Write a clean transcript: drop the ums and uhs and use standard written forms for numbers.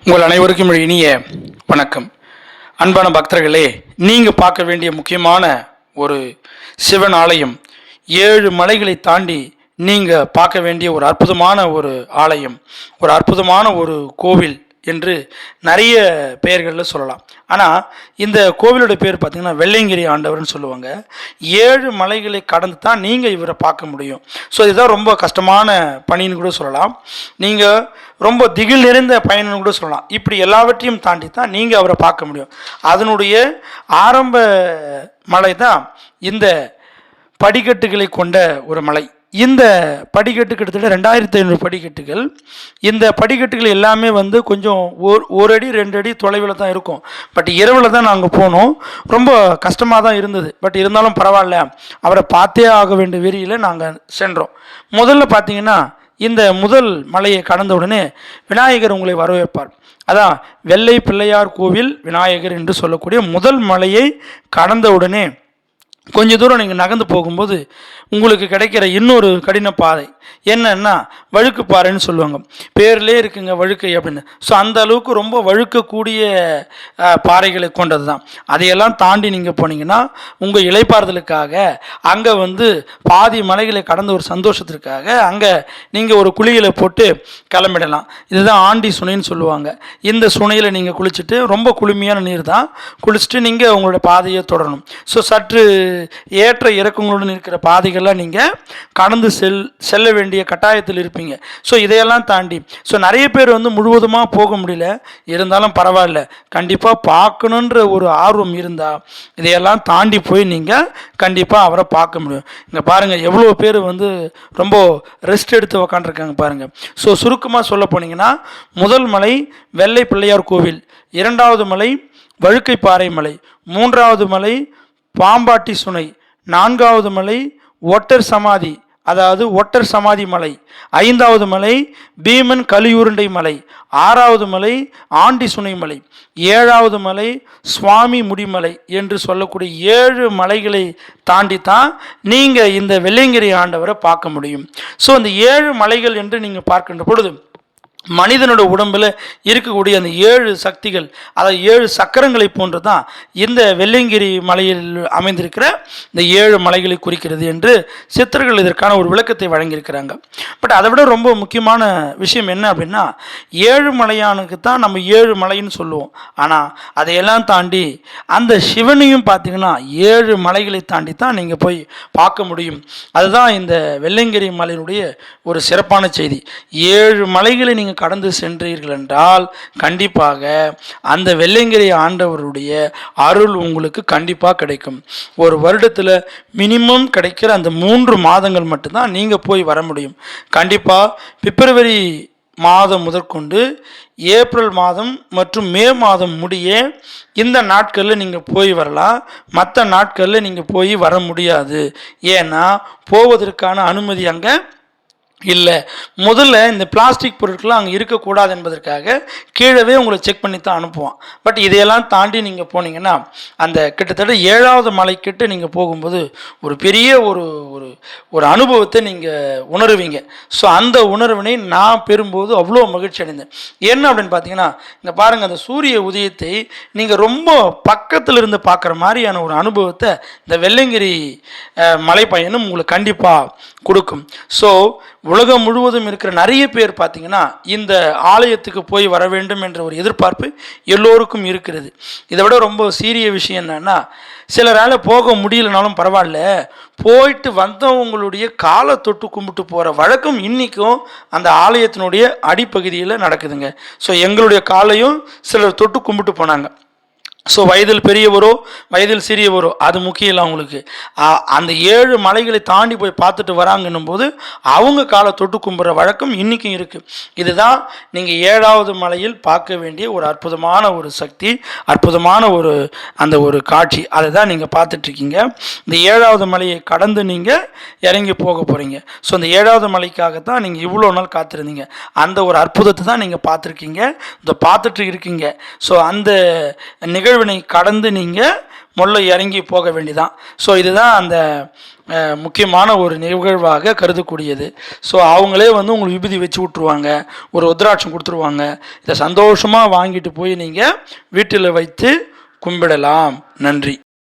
உங்கள் அனைவருக்கும் இனிய வணக்கம். அன்பான பக்தர்களே, நீங்கள் பார்க்க வேண்டிய முக்கியமான ஒரு சிவன் ஆலயம், 7 மலைகளை தாண்டி நீங்கள் பார்க்க வேண்டிய ஒரு அற்புதமான ஒரு ஆலயம், ஒரு அற்புதமான ஒரு கோவில் என்று நிறைய பெயர்களில் சொல்லலாம். ஆனால் இந்த கோவிலோட பேர் பார்த்திங்கன்னா வெள்ளையங்கிரி ஆண்டவர்னு சொல்லுவாங்க. 7 மலைகளை கடந்து தான் நீங்கள் இவரை பார்க்க முடியும். ஸோ இதுதான் ரொம்ப கஷ்டமான பணின்னு கூட சொல்லலாம். நீங்கள் ரொம்ப திகில் நிறைந்த பயணம்னு கூட சொல்லலாம். இப்படி எல்லாவற்றையும் தாண்டி தான் நீங்கள் அவரை பார்க்க முடியும். அதனுடைய ஆரம்ப மலை தான் இந்த படிக்கட்டுகளை கொண்ட ஒரு மலை. இந்த படிக்கட்டு கிட்டத்தட்ட 2500 படிக்கட்டுகள். இந்த படிக்கட்டுகள் எல்லாமே கொஞ்சம் ஒரு அடி 2 அடி தொலைவில் தான் இருக்கும். பட் இரவில் தான் நாங்கள் போனோம். ரொம்ப கஷ்டமாக தான் இருந்தது. பட் இருந்தாலும் பரவாயில்ல, அவரை பார்த்தே ஆக வேண்டிய வெறியில் நாங்கள் சென்றோம். முதல்ல பார்த்தீங்கன்னா, இந்த முதல் மலையை கடந்த உடனே விநாயகர் உங்களை வரவேற்பார். அதான் வெள்ளை பிள்ளையார் கோவில் விநாயகர் என்று சொல்லக்கூடிய முதல் மலையை கடந்த உடனே கொஞ்ச தூரம் நீங்கள் நகர்ந்து போகும்போது உங்களுக்கு கிடைக்கிற இன்னொரு கடின பாதை என்னன்னா வழுக்கு பாறைன்னு சொல்லுவாங்க. பேர்லேயே இருக்குங்க வழுக்கை அப்படின்னு. ஸோ அந்த அளவுக்கு ரொம்ப வழுக்கக்கூடிய பாறைகளை கொண்டது தான். அதையெல்லாம் தாண்டி நீங்கள் போனீங்கன்னா உங்கள் இளைப்பாறுதலுக்காக அங்கே பாதி மலைகளை கடந்த ஒரு சந்தோஷத்திற்காக அங்கே நீங்கள் ஒரு குளியலை போட்டு கிளம்பிடலாம். இதுதான் ஆண்டி சுனைன்னு சொல்லுவாங்க. இந்த சுனையில் நீங்கள் குளிச்சுட்டு, ரொம்ப குளுமையான நீர் தான், குளிச்சுட்டு நீங்கள் உங்களோட பாதையை தொடரணும். ஸோ சற்று ஏற்ற இறக்கங்களுடன் இருக்கிற பாதைகள்லாம் நீங்கள் கடந்து செல்ல வேண்டிய கட்டாயத்தில் இருப்பீங்க. ஸோ இதையெல்லாம் தாண்டி நிறைய பேர் முழுவதுமாக போக முடியல. இருந்தாலும் பரவாயில்ல, கண்டிப்பாக பார்க்கணுன்ற ஒரு ஆர்வம் இருந்தால் இதையெல்லாம் தாண்டி போய் நீங்கள் கண்டிப்பாக அவரை பார்க்க முடியும். இங்கே பாருங்கள், எவ்வளோ பேர் ரொம்ப ரெஸ்ட் எடுத்து உக்காண்டிருக்காங்க பாருங்கள். ஸோ சுருக்கமாக சொல்ல போனீங்கன்னா, முதல் மலை வெள்ளை பிள்ளையார் கோவில், 2வது மலை வழுக்கை பாறை மலை, 3வது மலை பாம்பாட்டி சுனை, 4வது மலை ஒட்டர் சமாதி, அதாவது ஒட்டர் சமாதி மலை, 5வது மலை பீமன் கலியுருண்டை மலை, 6வது மலை ஆண்டி சுனை மலை, 7வது மலை சுவாமி முடிமலை என்று சொல்லக்கூடிய 7 மலைகளை தாண்டி தான் நீங்கள் இந்த வெள்ளையங்கிரி ஆண்டவரை பார்க்க முடியும். ஸோ அந்த 7 மலைகள் என்று நீங்கள் பார்க்கின்ற பொழுது மனிதனோட உடம்பில் இருக்கக்கூடிய அந்த 7 சக்திகள், அதாவது 7 சக்கரங்களை போன்று தான் இந்த வெள்ளையங்கிரி மலையில் அமைந்திருக்கிற இந்த 7 மலைகளை குறிக்கிறது என்று சித்தர்கள் இதற்கான ஒரு விளக்கத்தை வழங்கியிருக்கிறாங்க. பட் அதை விட ரொம்ப முக்கியமான விஷயம் என்ன அப்படின்னா, 7 மலையானுக்கு தான் நம்ம 7 மலைன்னு சொல்லுவோம். ஆனால் அதையெல்லாம் தாண்டி அந்த சிவனையும் பார்த்தீங்கன்னா 7 மலைகளை தாண்டி தான் நீங்கள் போய் பார்க்க முடியும். அதுதான் இந்த வெள்ளையங்கிரி மலையினுடைய ஒரு சிறப்பான செய்தி. 7 மலைகளை நீங்கள் கடந்து சென்றீர்கள் என்றால் கண்டிப்பாக அந்த வெள்ளையங்கிரி ஆண்டவருடைய அருள் உங்களுக்கு கண்டிப்பாக கிடைக்கும். ஒரு வருடத்தில் மினிமம் கிடைக்கிற அந்த 3 மாதங்கள் மட்டும்தான் நீங்கள் போய் வர முடியும். கண்டிப்பாக பிப்ரவரி மாதம் முதற்கொண்டு ஏப்ரல் மாதம் மற்றும் மே மாதம் முடிய இந்த நாட்களில் நீங்கள் போய் வரலாம். மற்ற நாட்களில் நீங்கள் போய் வர முடியாது. ஏன்னா போவதற்கான அனுமதி அங்கே இல்லை. முதல்ல இந்த பிளாஸ்டிக் பொருட்கள்லாம் அங்கே இருக்கக்கூடாது என்பதற்காக கீழவே உங்களை செக் பண்ணி தான் அனுப்புவான். பட் இதையெல்லாம் தாண்டி நீங்கள் போனீங்கன்னா அந்த கிட்டத்தட்ட 7வது மலைக்கிட்ட நீங்கள் போகும்போது ஒரு பெரிய ஒரு ஒரு ஒரு அனுபவத்தை நீங்கள் உணருவீங்க. ஸோ அந்த உணர்வினை நான் பெறும்போது அவ்வளோ மகிழ்ச்சி அடைந்தேன். என்ன அப்படின்னு பார்த்தீங்கன்னா, இங்கே பாருங்கள், அந்த சூரிய உதயத்தை நீங்கள் ரொம்ப பக்கத்தில் இருந்து பார்க்குற மாதிரியான ஒரு அனுபவத்தை இந்த வெள்ளையங்கிரி மலை பயணம் உங்களுக்கு கண்டிப்பாக கொடுக்கும். ஸோ உலகம் முழுவதும் இருக்கிற நிறைய பேர் பார்த்தீங்கன்னா இந்த ஆலயத்துக்கு போய் வர வேண்டும் என்ற ஒரு எதிர்பார்ப்பு எல்லோருக்கும் இருக்கிறது. இதை விட ரொம்ப சீரிய விஷயம் என்னன்னா, சிலரால் போக முடியலனாலும் பரவாயில்ல, போயிட்டு வந்தவங்களுடைய காலை தொட்டு கும்பிட்டு போகிற வழக்கம் இன்றைக்கும் அந்த ஆலயத்தினுடைய அடிப்பகுதியில் நடக்குதுங்க. ஸோ எங்களுடைய காலையும் சிலர் தொட்டு கும்பிட்டு போனாங்க. ஸோ வயதில் பெரியவரோ வயதில் சிறியவரோ அது முக்கியம் இல்லை. அவங்களுக்கு அந்த 7 மலைகளை தாண்டி போய் பார்த்துட்டு வராங்கன்னும் போது அவங்க காலை தொட்டு கும்பிட்ற வழக்கம் இன்றைக்கும் இருக்குது. இதுதான் நீங்கள் 7வது மலையில் பார்க்க வேண்டிய ஒரு அற்புதமான ஒரு சக்தி, அற்புதமான அந்த ஒரு காட்சி. அதை தான் நீங்கள் பார்த்துட்ருக்கீங்க. இந்த 7வது மலையை கடந்து நீங்கள் இறங்கி போக போகிறீங்க. ஸோ இந்த 7வது மலைக்காகத்தான் நீங்கள் இவ்வளோ நாள் காத்திருந்தீங்க. அந்த ஒரு அற்புதத்தை தான் நீங்கள் பார்த்துருக்கீங்க, இதை பார்த்துட்டு இருக்கீங்க. ஸோ அந்த நிகழ்வினை கடந்து நீங்கள் முல்லை இறங்கி போக வேண்டிதான். ஸோ இதுதான் அந்த முக்கியமான ஒரு நிகழ்வாக கருதக்கூடியது. ஸோ அவங்களே வந்து உங்களுக்கு விபூதி வச்சு விட்ருவாங்க, ஒரு ருத்ராட்சம் கொடுத்துருவாங்க. இதை சந்தோஷமாக வாங்கிட்டு போய் நீங்கள் வீட்டில் வைத்து கும்பிடலாம். நன்றி.